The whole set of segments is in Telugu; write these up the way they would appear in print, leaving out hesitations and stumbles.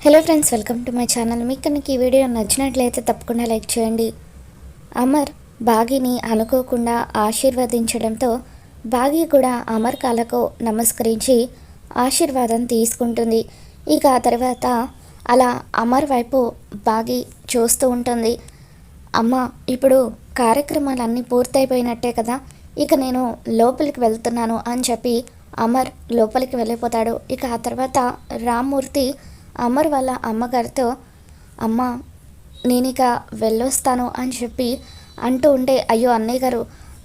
Hello friends, welcome to my channel. మీకు కనుక ఈ వీడియో నచ్చినట్లయితే తప్పకుండా లైక్ చేయండి. అమర్ బాగీని అనుకోకుండా ఆశీర్వదించడంతో బాగీ కూడా అమర్ కాళ్ళకు నమస్కరించి ఆశీర్వాదం తీసుకుంటుంది. ఇక ఆ తర్వాత అలా అమర్ వైపు బాగీ చూస్తూ ఉంటుంది. అమ్మ, ఇప్పుడు కార్యక్రమాలన్నీ పూర్తయిపోయినట్టే కదా, ఇక నేను లోపలికి వెళ్తున్నాను అని చెప్పి అమర్ లోపలికి వెళ్ళిపోతాడు. ఇక ఆ తర్వాత రామ్మూర్తి అమర్ వాళ్ళ అమ్మగారితో, అమ్మ నేనిక వెళ్ళొస్తాను అని చెప్పి అంటూ ఉంటే, అయ్యో అన్నయ్య గారు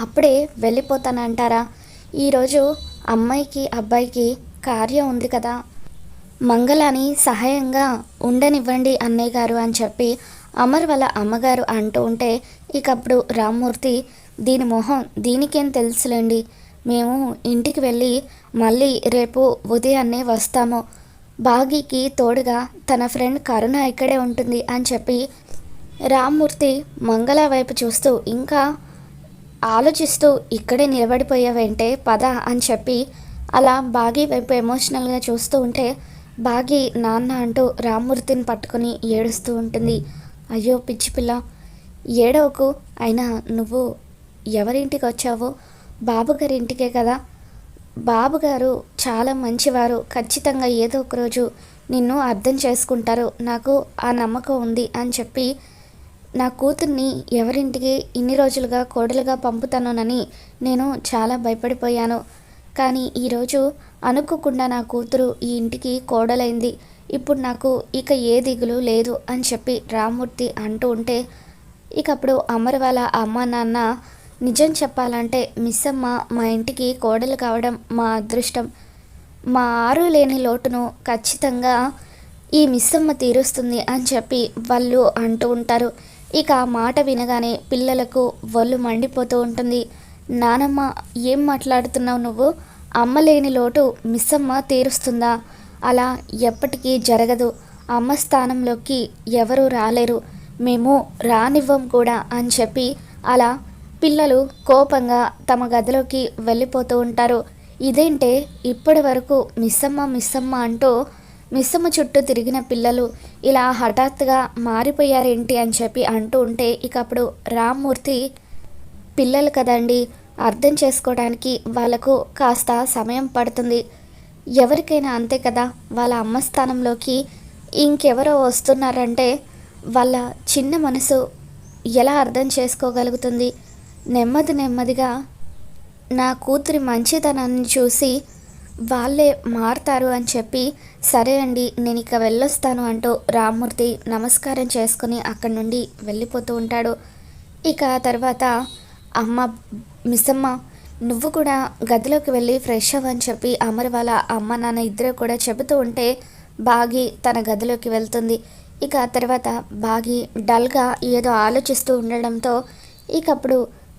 అప్పుడే వెళ్ళిపోతానంటారా? ఈరోజు అమ్మాయికి అబ్బాయికి కార్యం ఉంది కదా, మంగళాని సహాయంగా ఉండనివ్వండి అన్నయ్య గారు అని చెప్పి అమర్ వాళ్ళ అమ్మగారు అంటూ ఉంటే, ఇక అప్పుడు రామ్మూర్తి, దీని మొహం దీనికేం తెలుసులేండి, మేము ఇంటికి వెళ్ళి మళ్ళీ రేపు ఉదయాన్నే వస్తాము, బాగీకి తోడుగా తన ఫ్రెండ్ కరుణ ఇక్కడే ఉంటుంది అని చెప్పి రామ్మూర్తి మంగళ వైపు చూస్తూ ఇంకా ఆలోచిస్తూ, ఇక్కడే నిలబడిపోయావేంటే పద అని చెప్పి అలా బాగీ వైపు ఎమోషనల్గా చూస్తూ ఉంటే, బాగీ నాన్న అంటూ రామ్మూర్తిని పట్టుకొని ఏడుస్తూ ఉంటుంది. అయ్యో పిచ్చి పిల్ల, ఏడవకు, అయినా నువ్వు ఎవరింటికి వచ్చావో? బాబుగారి ఇంటికే కదా. బాబుగారు చాలా మంచివారు, ఖచ్చితంగా ఏదో ఒకరోజు నిన్ను అర్థం చేసుకుంటారు, నాకు ఆ నమ్మకం ఉంది అని చెప్పి నా కూతుర్ని ఎవరింటికి ఇన్ని రోజులుగా కోడలుగా పంపుతానోనని నేను చాలా భయపడిపోయాను. కానీ ఈరోజు అనుకోకుండా నా కూతురు ఈ ఇంటికి కోడలైంది. ఇప్పుడు నాకు ఇక ఏ దిగులు లేదు అని చెప్పి రామ్మూర్తి అంటూ ఉంటే, ఇక అప్పుడు అమర్ వాళ్ళ అమ్మ నాన్న, నిజం చెప్పాలంటే మిస్సమ్మ మా ఇంటికి కోడలు కావడం మా అదృష్టం. మా ఆరు లేని లోటును ఖచ్చితంగా ఈ మిస్సమ్మ తీరుస్తుంది అని చెప్పి వాళ్ళు అంటూ ఉంటారు. ఇక ఆ మాట వినగానే పిల్లలకు ఒళ్ళు మండిపోతూ ఉంటుంది. నానమ్మ, ఏం మాట్లాడుతున్నావు నువ్వు? అమ్మ లేని లోటు మిస్సమ్మ తీరుస్తుందా? అలా ఎప్పటికీ జరగదు. అమ్మ స్థానంలోకి ఎవరూ రాలేరు, మేము రానివ్వం కూడా అని చెప్పి అలా పిల్లలు కోపంగా తమ గదిలోకి వెళ్ళిపోతూ ఉంటారు. ఇదేంటే ఇప్పటి వరకు మిస్సమ్మ అంటూ మిస్సమ్మ చుట్టూ తిరిగిన పిల్లలు ఇలా హఠాత్తుగా మారిపోయారేంటి అని చెప్పి అంటూ ఉంటే, ఇక అప్పుడు రామ్మూర్తి, పిల్లలు కదండి, అర్థం చేసుకోవడానికి వాళ్ళకు కాస్త సమయం పడుతుంది, ఎవరికైనా అంతే కదా, వాళ్ళ అమ్మ స్థానంలోకి ఇంకెవరో వస్తున్నారంటే వాళ్ళ చిన్న మనసు ఎలా అర్థం చేసుకోగలుగుతుంది? నెమ్మదిగా నా కూతురి మంచితనాన్ని చూసి వాళ్ళే మారుతారు అని చెప్పి, సరే అండి నేను ఇక వెళ్ళొస్తాను అంటూ రామ్మూర్తి నమస్కారం చేసుకుని అక్కడి నుండి వెళ్ళిపోతూ ఉంటాడు. ఇక తర్వాత అమ్మ, మిస్సమ్మ నువ్వు కూడా గదిలోకి వెళ్ళి ఫ్రెష్ అవ్వని చెప్పి అమర్ వాళ్ళ అమ్మ నాన్న ఇద్దరు కూడా చెబుతూ ఉంటే బాగి తన గదిలోకి వెళ్తుంది. ఇక ఆ తర్వాత బాగి డల్గా ఏదో ఆలోచిస్తూ ఉండడంతో ఇక అప్పుడు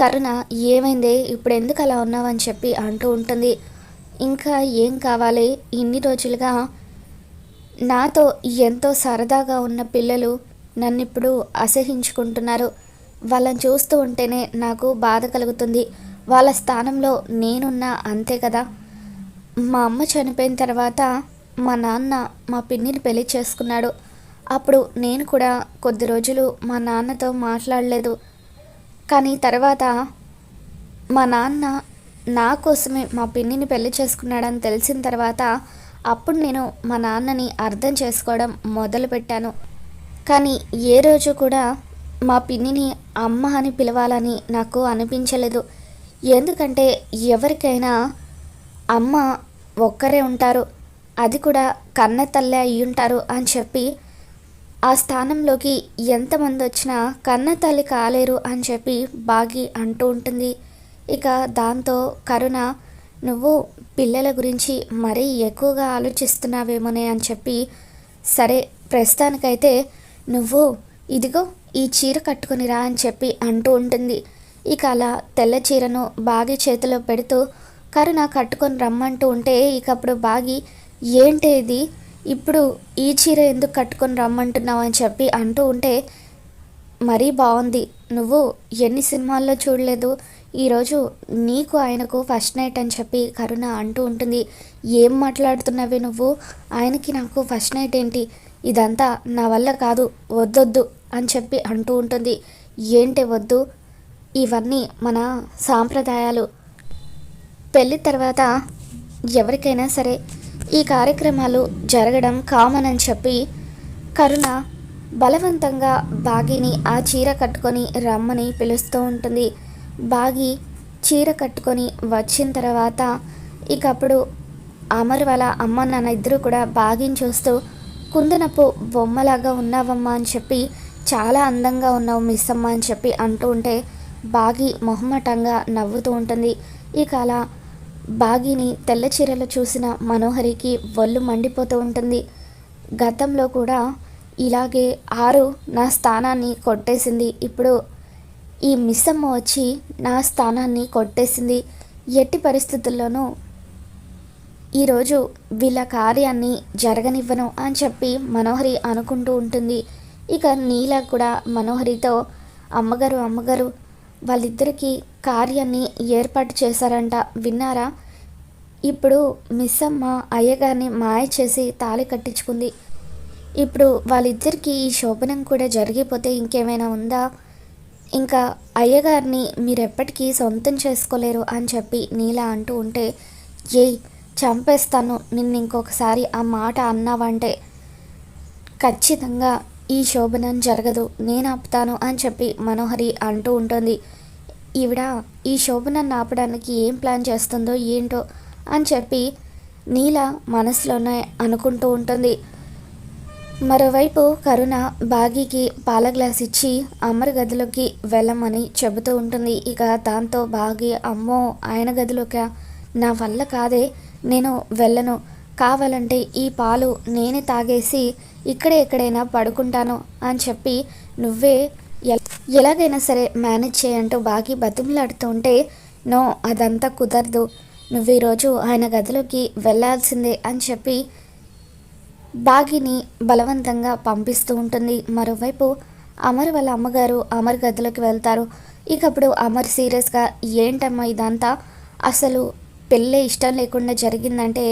కరుణ, ఏమైందే, ఇప్పుడు ఎందుకు అలా ఉన్నావని చెప్పి అంటూ ఉంటుంది. ఇంకా ఏం కావాలి, ఇన్ని రోజులుగా నాతో ఎంతో సరదాగా ఉన్న పిల్లలు నన్ను ఇప్పుడు అసహించుకుంటున్నారు, వాళ్ళని చూస్తూ ఉంటేనే నాకు బాధ కలుగుతుంది, వాళ్ళ స్థానంలో నేనున్నా అంతే కదా. మా అమ్మ చనిపోయిన తర్వాత మా నాన్న మా పిన్నిని పెళ్లి చేసుకున్నాడు, అప్పుడు నేను కూడా కొద్ది రోజులు మా నాన్నతో మాట్లాడలేదు, కానీ తర్వాత మా నాన్న నా కోసమే మా పిన్నిని పెళ్లి చేసుకున్నాడని తెలిసిన తర్వాత అప్పుడు నేను మా నాన్నని అర్థం చేసుకోవడం మొదలుపెట్టాను. కానీ ఏ రోజు కూడా మా పిన్నిని అమ్మ అని పిలవాలని నాకు అనిపించలేదు, ఎందుకంటే ఎవరికైనా అమ్మ ఒక్కరే ఉంటారు, అది కూడా కన్న తల్లే అయి ఉంటారు అని చెప్పి ఆ స్థానంలోకి ఎంతమంది వచ్చినా కన్న తల్లి కాలేరు అని చెప్పి బాగి అంటూ ఉంటుంది. ఇక దాంతో కరుణ, నువ్వు పిల్లల గురించి మరీ ఎక్కువగా ఆలోచిస్తున్నావేమోనే అని చెప్పి, సరే ప్రస్తుతానికైతే నువ్వు ఇదిగో ఈ చీర కట్టుకొని రా అని చెప్పి అంటూ ఉంటుంది. ఇక అలా తెల్ల చీరను బాగి చేతిలో పెడుతూ కరుణ కట్టుకొని రమ్మంటూ ఉంటే, ఇక అప్పుడు బాగి, ఏంటి ఇది, ఇప్పుడు ఈ చీర ఎందుకు కట్టుకొని రమ్మంటున్నావు అని చెప్పి అంటూ ఉంటే, మరీ బాగుంది, నువ్వు ఎన్ని సినిమాల్లో చూడలేదు, ఈరోజు నీకు ఆయనకు ఫస్ట్ నైట్ అని చెప్పి కరుణ అంటూ ఉంటుంది. ఏం మాట్లాడుతున్నావే నువ్వు, ఆయనకి నాకు ఫస్ట్ నైట్ ఏంటి, ఇదంతా నా వల్ల కాదు, వద్దొద్దు అని చెప్పి అంటూ ఉంటుంది. ఏంటి వద్దు, ఇవన్నీ మన సాంప్రదాయాలు. పెళ్ళి తర్వాత ఎవరికైనా సరే ఈ కార్యక్రమాలు జరగడం కామన్ అని చెప్పి కరుణ బలవంతంగా బాగిని ఆ చీర కట్టుకొని రమ్మని పిలుస్తూ ఉంటుంది. బాగి చీర కట్టుకొని వచ్చిన తర్వాత ఇకప్పుడు అమర్ వాళ్ళ అమ్మ నాన్న ఇద్దరు కూడా బాగిని చూస్తూ, కుందనపు బొమ్మలాగా ఉన్నావమ్మా అని చెప్పి, చాలా అందంగా ఉన్నావు మిస్ అమ్మ అని చెప్పి అంటూ ఉంటే బాగి మొహమాటంగా నవ్వుతూ ఉంటుంది. ఇక అలా బాగిని తెల్ల చీరలో చూసిన మనోహరికి ఒళ్ళు మండిపోతూ ఉంటుంది. గతంలో కూడా ఇలాగే ఆరు నా స్థానాన్ని కొట్టేసింది, ఇప్పుడు ఈ మిస్సమ్మ వచ్చి నా స్థానాన్ని కొట్టేసింది. ఎట్టి పరిస్థితుల్లోనూ ఈరోజు వీళ్ళ కార్యాన్ని జరగనివ్వను అని చెప్పి మనోహరి అనుకుంటూ ఉంటుంది. ఇక నీల కూడా మనోహరితో, అమ్మగారు వాళ్ళిద్దరికీ కార్యాన్ని ఏర్పాటు చేశారంట, విన్నారా? ఇప్పుడు మిస్సమ్మ అయ్యగారిని మాయ చేసి తాళి కట్టించుకుంది. ఇప్పుడు వాళ్ళిద్దరికీ ఈ శోభనం కూడా జరిగిపోతే ఇంకేమైనా ఉందా? ఇంకా అయ్యగారిని మీరెప్పటికీ సొంతం చేసుకోలేరు అని చెప్పి నీల అంటూ ఉంటే, ఏయ్ చంపేస్తాను నిన్ను ఇంకొకసారి ఆ మాట అన్నావంటే, ఖచ్చితంగా ఈ శోభనం జరగదు, నేను ఆపుతాను అని చెప్పి మనోహరి అంటూ ఉంటుంది. ఈవిడ ఈ శోభనాన్ని ఆపడానికి ఏం ప్లాన్ చేస్తుందో ఏంటో అని చెప్పి నీల మనసులోనే అనుకుంటూ ఉంటుంది. మరోవైపు కరుణ బాగీకి పాల గ్లాస్ ఇచ్చి అమర్ గదిలోకి వెళ్ళమని చెబుతూ ఉంటుంది. ఇక దాంతో బాగి, అమ్మో ఆయన గదిలోకి నా వల్ల కాదే, నేను వెళ్ళను, కావాలంటే ఈ పాలు నేనే తాగేసి ఇక్కడే ఎక్కడైనా పడుకుంటాను అని చెప్పి నువ్వే ఎలాగైనా సరే మేనేజ్ చేయంటూ బాగి బతిమలాడుతూ ఉంటే, నో అదంతా కుదరదు, నువ్వు ఈరోజు ఆయన గదిలోకి వెళ్ళాల్సిందే అని చెప్పి బాగిని బలవంతంగా పంపిస్తూ ఉంటుంది. మరోవైపు అమర్ వాళ్ళ అమ్మగారు అమర్ గదిలోకి వెళ్తారు. ఇకప్పుడు అమర్ సీరియస్గా, ఏంటమ్మా ఇదంతా, అసలు పెళ్ళే ఇష్టం లేకుండా జరిగిందంటే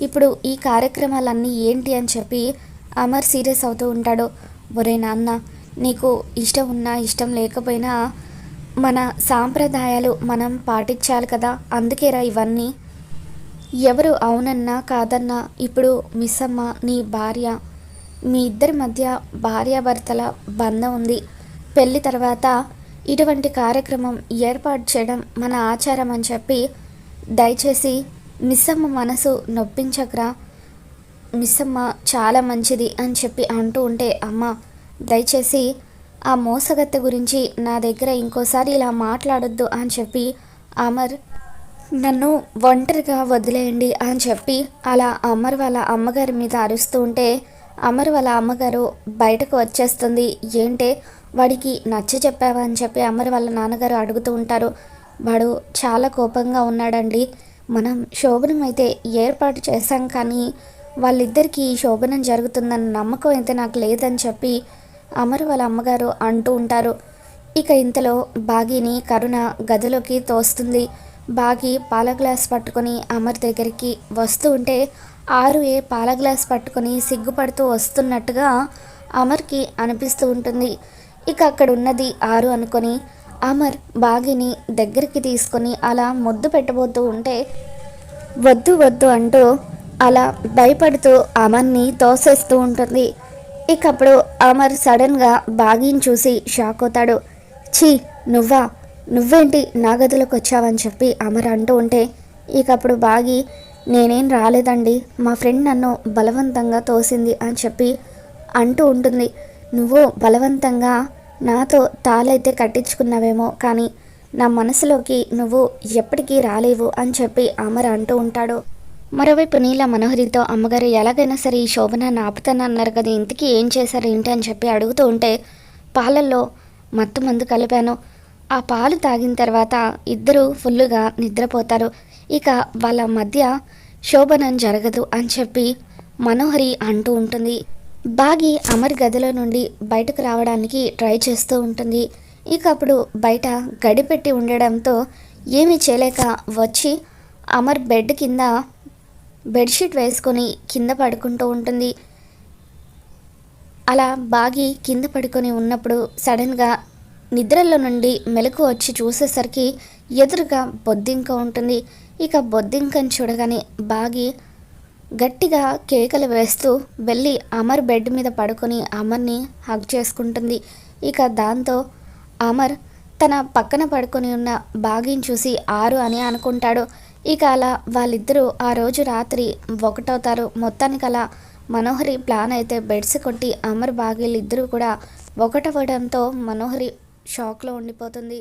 ఇప్పుడు ఈ కార్యక్రమాలన్నీ ఏంటి అని చెప్పి అమర్ సీరియస్ అవుతూ ఉంటాడు. ఒరే నాన్న, నీకు ఇష్టం ఉన్నా ఇష్టం లేకపోయినా మన సాంప్రదాయాలు మనం పాటించాలి కదా, అందుకేరా ఇవన్నీ. ఎవరు అవునన్నా కాదన్నా ఇప్పుడు మిస్సమ్మ నీ భార్య, మీ ఇద్దరి మధ్య భార్యాభర్తల బంధం ఉంది. పెళ్ళి తర్వాత ఇటువంటి కార్యక్రమం ఏర్పాటు చేయడం మన ఆచారం అని చెప్పి దయచేసి మిస్సమ్మ మనసు నొప్పించకరా, మిస్సమ్మ చాలా మంచిది అని చెప్పి అంటూ ఉంటే, అమ్మ దయచేసి ఆ మోసగత్తె గురించి నా దగ్గర ఇంకోసారి ఇలా మాట్లాడొద్దు అని చెప్పి అమర్ నన్ను ఒంటరిగా వదిలేయండి అని చెప్పి అలా అమర్ వాళ్ళ అమ్మగారి మీద అరుస్తూ ఉంటే అమర్ వాళ్ళ అమ్మగారు బయటకు వచ్చేస్తుంది. ఏంటే వాడికి నచ్చ చెప్పావా అని చెప్పి అమర్ వాళ్ళ నాన్నగారు అడుగుతూ ఉంటారు. వాడు చాలా కోపంగా ఉన్నాడండి, మనం శోభనం అయితే ఏర్పాటు చేశాం కానీ వాళ్ళిద్దరికీ శోభనం జరుగుతుందన్న నమ్మకం అయితే నాకు లేదని చెప్పి అమర్ వాళ్ళ అమ్మగారు అంటూ ఉంటారు. ఇక ఇంతలో బాగిని కరుణ గదిలోకి తోస్తుంది. బాగి పాల గ్లాస్ పట్టుకొని అమర్ దగ్గరికి వస్తూ ఉంటే ఆరు పాల గ్లాస్ పట్టుకొని సిగ్గుపడుతూ వస్తున్నట్టుగా అమర్కి అనిపిస్తూ ఉంటుంది. ఇక అక్కడ ఉన్నది ఆరు అనుకొని అమర్ బాగిని దగ్గరికి తీసుకొని అలా ముద్దు పెట్టబోతూ ఉంటే వద్దు వద్దు అంటూ అలా భయపడుతూ అమర్ని తోసేస్తూ ఉంటుంది. ఇక అప్పుడు అమర్ సడన్గా బాగిని చూసి షాక్ అవుతాడు. ఛీ నువ్వేంటి నా గదిలోకి వచ్చావని చెప్పి అమర్ అంటూ ఉంటే ఇక అప్పుడు బాగి, నేనేం రాలేదండి, మా ఫ్రెండ్ నన్ను బలవంతంగా తోసింది అని చెప్పి అంటూ ఉంటుంది. నువ్వు బలవంతంగా నాతో తాళైతే కట్టించుకున్నావేమో కానీ నా మనసులోకి నువ్వు ఎప్పటికీ రాలేవు అని చెప్పి అమర్ అంటూ ఉంటాడు. మరోవైపు నీల మనోహరితో, అమ్మగారు ఎలాగైనా సరే ఈ శోభనాన్ని ఆపుతానన్నారు కదా, ఇంతకీ ఏం చేశారు ఏంటి అని చెప్పి అడుగుతూ ఉంటే పాలల్లో మత్తు మందు కలిపాను, ఆ పాలు తాగిన తర్వాత ఇద్దరు ఫుల్లుగా నిద్రపోతారు, ఇక వాళ్ళ మధ్య శోభనం జరగదు అని చెప్పి మనోహరి అంటూ ఉంటుంది. బాగి అమర్ గదిలో నుండి బయటకు రావడానికి ట్రై చేస్తూ ఉంటుంది. ఇక అప్పుడు బయట గడిపెట్టి ఉండడంతో ఏమీ చేయలేక వచ్చి అమర్ బెడ్ కింద బెడ్షీట్ వేసుకొని కింద పడుకుంటూ ఉంటుంది. అలా బాగి కింద పడుకొని ఉన్నప్పుడు సడన్గా నిద్రలో నుండి మెలకు వచ్చి చూసేసరికి ఎదురుగా బొద్దింక ఉంటుంది. ఇక బొద్దింకను చూడగానే బాగి గట్టిగా కేకలు వేస్తూ వెళ్ళి అమర్ బెడ్ మీద పడుకొని అమర్ని హగ్ చేసుకుంటుంది. ఇక దాంతో అమర్ తన పక్కన పడుకొని ఉన్న బాగిని చూసి ఆరు అని అనుకుంటాడు. ఇక అలా వాళ్ళిద్దరూ ఆ రోజు రాత్రి ఒకటవుతారు. మొత్తానికి అలా మనోహరి ప్లాన్ అయితే బెడ్స్ కొట్టి అమర్ బాగీలు ఇద్దరూ కూడా ఒకటవడంతో మనోహరి షాక్లో ఉండిపోతుంది.